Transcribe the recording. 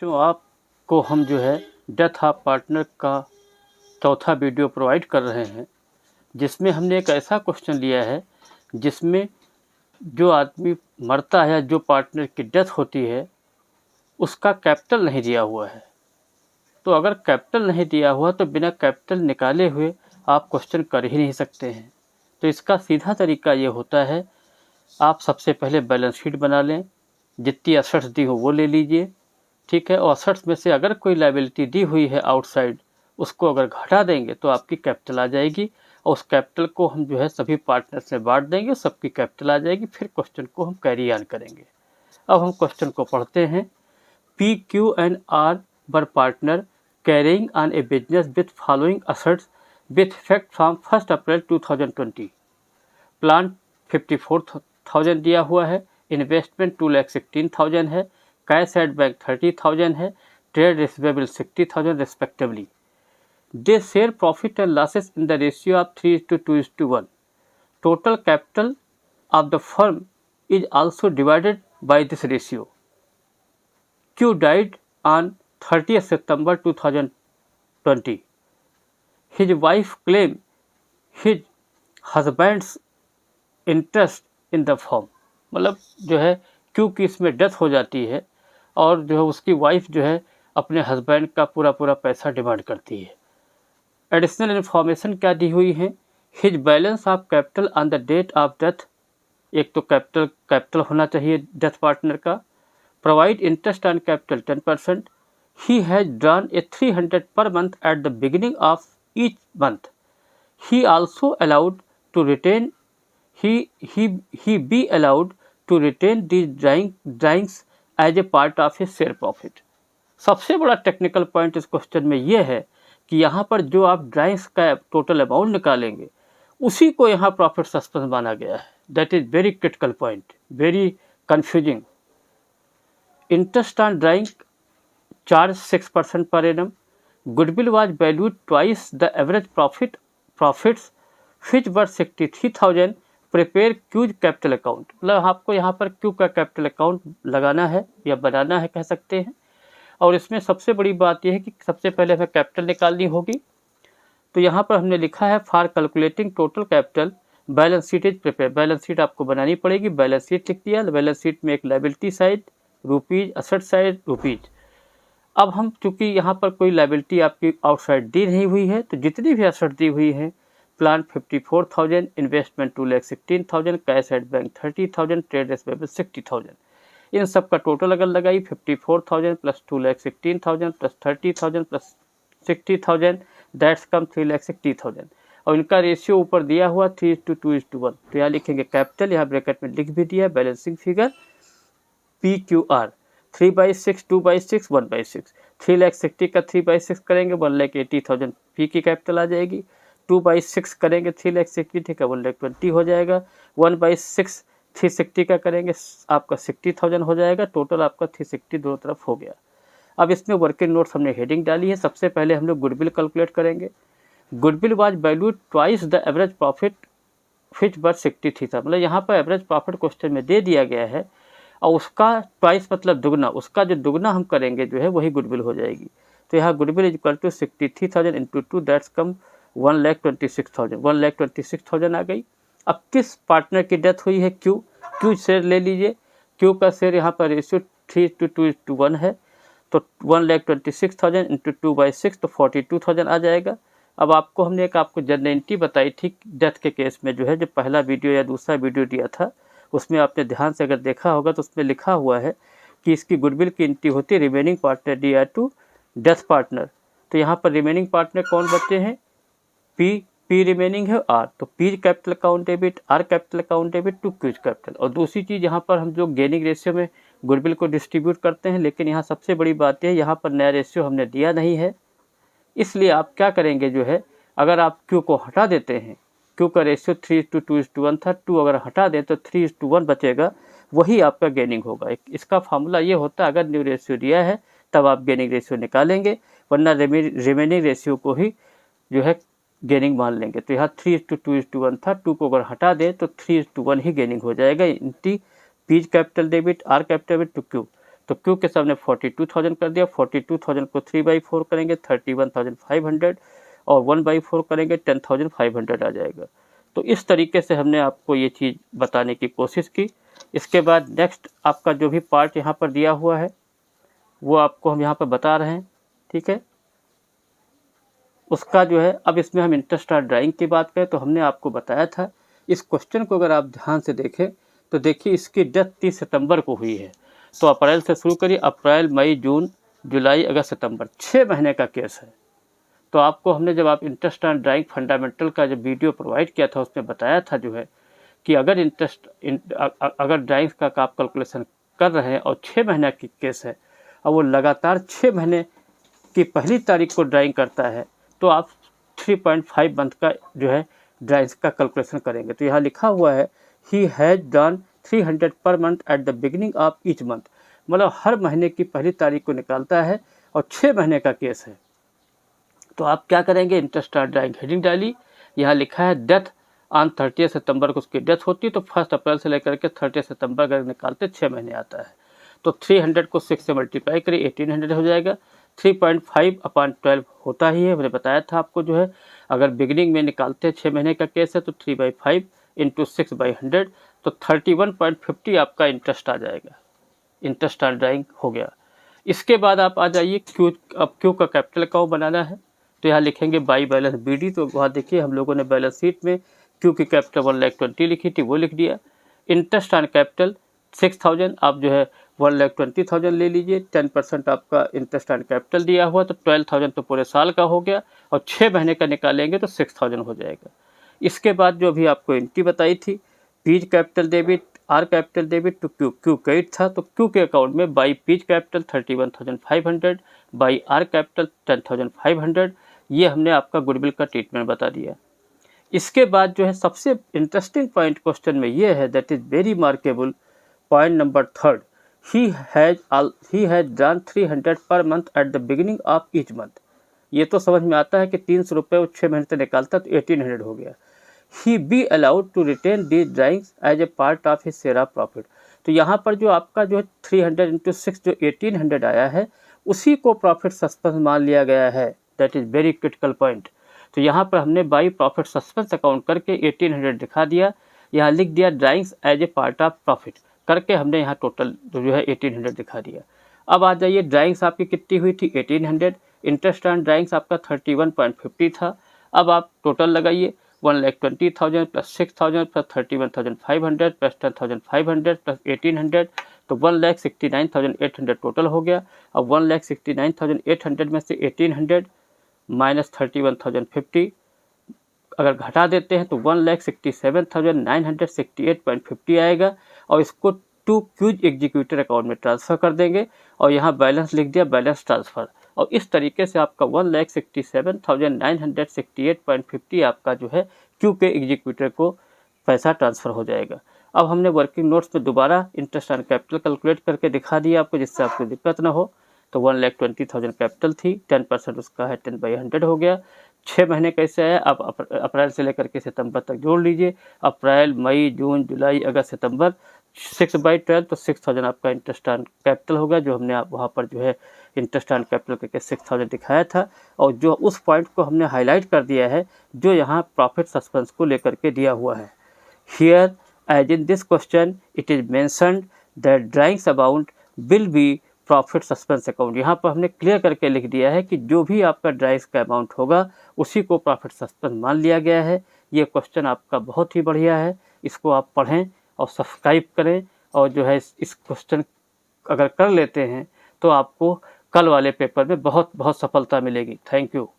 बच्चों, आपको हम जो है डेथ ऑफ पार्टनर का चौथा वीडियो प्रोवाइड कर रहे हैं, जिसमें हमने एक ऐसा क्वेश्चन लिया है जिसमें जो आदमी मरता है, जो पार्टनर की डेथ होती है, उसका कैपिटल नहीं दिया हुआ है। तो अगर कैपिटल नहीं दिया हुआ तो बिना कैपिटल निकाले हुए आप क्वेश्चन कर ही नहीं सकते हैं। तो इसका सीधा तरीका ये होता है, आप सबसे पहले बैलेंस शीट बना लें, जितनी असेट्स दी हो वो ले लीजिए, ठीक है। और असेट्स में से अगर कोई लायबिलिटी दी हुई है आउटसाइड, उसको अगर घटा देंगे तो आपकी कैपिटल आ जाएगी, और उस कैपिटल को हम जो है सभी पार्टनर्स में बांट देंगे, सबकी कैपिटल आ जाएगी। फिर क्वेश्चन को हम कैरी ऑन करेंगे। अब हम क्वेश्चन को पढ़ते हैं। P, Q and R were partner carrying on a business with following assets with effect from 1 April 2020। Plant 54,000 दिया हुआ है, इन्वेस्टमेंट 2,16,000 है, कैश एट बैंक 30,000 है, trade receivable 60,000 respectively. They share profit and losses in the ratio of 3:2:1। Total capital of the firm is also divided by this ratio. Q died on 30th September 2020. His wife claimed his husband's interest in the firm। मतलब जो है Q की इसमें death हो जाती है और जो है उसकी वाइफ जो है अपने हस्बैंड का पूरा पैसा डिमांड करती है। एडिशनल इन्फॉर्मेशन क्या दी हुई है? His balance of capital on the date of death. एक तो कैपिटल होना चाहिए डेथ पार्टनर का। Provide interest on capital 10%. He has drawn a 300 per month at the beginning of each month. He also allowed to retain he be allowed to retain these drawings as a part of his share profit। सबसे बड़ा technical point इस question में यह है कि यहाँ पर जो आप ड्राइंग्स का टोटल अमाउंट निकालेंगे उसी को यहाँ प्रॉफिट सस्पेंस माना गया है। That is very critical point, very confusing. Interest on drawing charge 6% per annum. Goodwill was valued twice the average profits which were 63,000। Prepare Q's capital account। मतलब आपको यहाँ पर Q का कैपिटल अकाउंट लगाना है या बनाना है कह सकते हैं। और इसमें सबसे बड़ी बात यह है कि सबसे पहले हमें कैपिटल निकालनी होगी। तो यहाँ पर हमने लिखा है for calculating total capital balance sheet is prepare. Balance sheet आपको बनानी पड़ेगी। बैलेंस शीट लिख दिया। बैलेंस शीट में एक liability side rupees, asset side rupees. अब हम चूंकि यहाँ पर कोई लायबिलिटी आपकी आउटसाइड दी नहीं हुई है, तो जितनी भी असेट दी हुई है, plant 54,000, investment 2,16,000, cash at bank 30,000, trade receivable 60,000, इन सब का टोटल अगर लगाई 54,000 प्लस 2,16,000 प्लस 30,000 प्लस 60,000 दैट्स कम 3,60,000। और इनका रेशियो ऊपर दिया हुआ 3:2:1। तो यहाँ लिखेंगे कैपिटल, यहाँ ब्रैकेट में लिख भी दिया बैलेंसिंग फिगर PQR 3/6, 2/6, 1/6। 3,60,000 का 3/6 करेंगे 1,80,000 P की कैपिटल आ जाएगी। 2/6 करेंगे 3,60,000, ठीक है, 1,20,000 हो जाएगा। 1/6 360 का करेंगे आपका 60,000 हो जाएगा। टोटल आपका 360 दोनों तरफ हो गया। अब इसमें वर्किंग नोट्स हमने हेडिंग डाली है। सबसे पहले हम लोग गुडविल कैलकुलेट करेंगे। Goodwill was valued twice the average profit which were 63 था। मतलब यहाँ पर एवरेज प्रॉफिट क्वेश्चन में दे दिया गया है और उसका ट्वाइस मतलब दुगना, उसका जो दुगना हम करेंगे जो है वही गुडविल हो जाएगी। तो यहाँ goodwill is equal to 63,000 into 2 that's come 1,26,000। 1,26,000 आ गई। अब किस पार्टनर की डेथ हुई है? क्यू शेयर ले लीजिए। क्यू का शेयर यहाँ पर रेशियो 3:2:1 है। तो 1,26,000 इंटू 2/6 तो 42,000 आ जाएगा। अब हमने आपको जनरेंटी बताई थी डेथ के केस में, जो है जो पहला वीडियो या दूसरा वीडियो दिया था उसमें आपने ध्यान से अगर देखा होगा तो उसमें लिखा हुआ है कि इसकी गुडविल की एंट्री होती है remaining partner DI to death partner. तो यहाँ पर रिमेनिंग पार्टनर कौन बचे हैं? P रिमेनिंग है R, तो P capital account debit, R capital account debit to Q capital. और दूसरी चीज़ यहाँ पर हम जो गेनिंग रेशियो में गुडविल को डिस्ट्रीब्यूट करते हैं, लेकिन यहाँ सबसे बड़ी बात है यहाँ पर नया रेशियो हमने दिया नहीं है। इसलिए आप क्या करेंगे जो है, अगर आप Q को हटा देते हैं, Q का रेशियो 3:2:1 था, 2 अगर हटा दें तो 3:1 बचेगा, वही आपका गेनिंग होगा। इसका फार्मूला ये होता है, अगर न्यू रेशियो दिया है तब आप गेनिंग रेशियो निकालेंगे, वरना रिमेनिंग रेशियो को ही जो है गेनिंग मान लेंगे। तो यहाँ 3:2:1 था, 2 को अगर हटा दें तो 3:1 ही गेनिंग हो जाएगा। Entry P capital debit, R capital debit to Q। तो क्यू के सामने 42,000 कर दिया, 42,000 को 3/4 करेंगे 31,500 और 1/4 करेंगे 10,500 आ जाएगा। तो इस तरीके से हमने आपको ये चीज़ बताने की कोशिश की। इसके बाद नेक्स्ट आपका जो भी पार्ट यहाँ पर दिया हुआ है वो आपको हम यहाँ पर बता रहे हैं, ठीक है। उसका जो है अब इसमें हम इंटरेस्ट ड्राइंग की बात करें तो हमने आपको बताया था, इस क्वेश्चन को अगर आप ध्यान से देखें तो देखिए इसकी डेथ 30 सितंबर को हुई है। तो अप्रैल से शुरू करिए, अप्रैल मई जून जुलाई अगस्त सितंबर, 6 महीने का केस है। तो आपको हमने जब आप इंटरेस्ट ऑन ड्राइंग फंडामेंटल का जब वीडियो प्रोवाइड किया था उसमें बताया था जो है कि अगर अगर ड्राइंग का आप कैलकुलेशन कर रहे हैं और 6 महीने की केस है और वो लगातार 6 महीने की पहली तारीख को ड्राइंग करता है तो आप 3.5 मंथ का जो है ड्राइंग का कैलकुलेशन करेंगे। तो यहाँ लिखा हुआ है he has done 300 per month at the beginning of each month, मतलब हर महीने की पहली तारीख को निकालता है और 6 महीने का केस है। तो आप क्या करेंगे, इंटरेस्ट ऑन ड्राइंग हेडिंग डाली, यहाँ लिखा है डेथ ऑन 30 सितंबर को उसकी डेथ होती है, तो 1 अप्रैल से लेकर के 30 सितंबर अगर निकालते 6 महीने आता है। तो 300 को 6 से मल्टीप्लाई करिए 1800 हो जाएगा। 3.5/12 होता ही है, मैंने बताया था आपको जो है अगर बिगिनिंग में निकालते हैं 6 महीने का केस है तो 3/5 इंटू 6/100 तो 31.50 आपका इंटरेस्ट आ जाएगा। इंटरेस्ट ऑन ड्राइंग हो गया। इसके बाद आप आ जाइए क्यू, अब क्यू का कैपिटल अकाउंट बनाना है तो यहाँ लिखेंगे बाई बैलेंस बीडी। तो वहाँ देखिए हम लोगों ने बैलेंस शीट में क्यू की कैपिटल 1,20,000 लिखी थी, वो लिख दिया। इंटरेस्ट ऑन कैपिटल 6,000, आप जो है 1,20,000 ले लीजिए, 10% आपका इंटरेस्ट ऑन कैपिटल दिया हुआ तो 12,000 तो पूरे साल का हो गया और 6 महीने का निकालेंगे तो 6,000 हो जाएगा। इसके बाद जो भी आपको एंट्री बताई थी, P's capital debit R capital debit to Q, Q credit था तो क्यू के अकाउंट में by P's capital 31,500 by R capital 10,500, ये हमने आपका गुडविल का ट्रीटमेंट बता दिया। इसके बाद जो है सबसे इंटरेस्टिंग पॉइंट क्वेश्चन में ये है, that is very markable point number 3, he has done 300 per month at the beginning of each month. ये तो समझ में आता है कि 300 रुपये वो 6 महीने तक निकालता तो 1800 हो गया। He be allowed to retain these drawings as a part of his share of profit. तो यहाँ पर जो आपका जो है 300 इंटू 6 जो 1800 आया है उसी को प्रॉफिट सस्पेंस मान लिया गया है। That is very critical point. तो यहाँ पर हमने बाई प्रॉफिट सस्पेंस अकाउंट करके 1800 दिखा दिया, यहाँ लिख दिया drawings as a part of profit करके हमने यहाँ टोटल जो है 1800 दिखा दिया। अब आ जाइए ड्राइंग्स आपकी कितनी हुई थी 1800, इंटरेस्ट ऑन ड्राइंग्स आपका 31.50 था। अब आप टोटल लगाइए 1,20,000 प्लस 6,000 प्लस 31,500 प्लस 10,500 प्लस 1800 तो 1,69,800 टोटल हो गया। अब 1,69,800 में से 1800 माइनस 31,050 अगर घटा देते हैं तो 1,67,968.50 आएगा और इसको टू क्यूज एग्जीक्यूटर अकाउंट में ट्रांसफ़र कर देंगे और यहाँ बैलेंस लिख दिया, बैलेंस ट्रांसफ़र। और इस तरीके से आपका 1,67,968.50 आपका जो है क्यू के एग्जीक्यूटर को पैसा ट्रांसफ़र हो जाएगा। अब हमने वर्किंग नोट्स में दोबारा इंटरेस्ट ऑन कैपिटल कैलकुलेट करके दिखा दिया आपको, जिससे आपको दिक्कत ना हो। तो 1,20,000 कैपिटल थी, 10% उसका है 10/100 हो गया। 6 महीने कैसे आया, आप अप्रैल से लेकर के सितंबर तक जोड़ लीजिए। अप्रैल मई जून जुलाई अगस्त सितंबर 6/12 तो 6,000 आपका इंटरेस्ट ऑन कैपिटल होगा, जो हमने आप वहाँ पर जो है इंटरेस्ट ऑन कैपिटल करके 6,000 दिखाया था। और जो उस पॉइंट को हमने हाईलाइट कर दिया है जो यहाँ प्रॉफिट सस्पेंस को लेकर के दिया हुआ है। Here as in this question it is mentioned that drawings amount will be profit suspense account. यहाँ पर हमने क्लियर करके लिख दिया है कि जो भी आपका ड्राइंग्स का अमाउंट होगा उसी को प्रॉफिट सस्पेंस मान लिया गया है। ये क्वेश्चन आपका बहुत ही बढ़िया है, इसको आप पढ़ें और सब्सक्राइब करें और जो है इस क्वेश्चन अगर कर लेते हैं तो आपको कल वाले पेपर में बहुत बहुत सफलता मिलेगी। Thank you.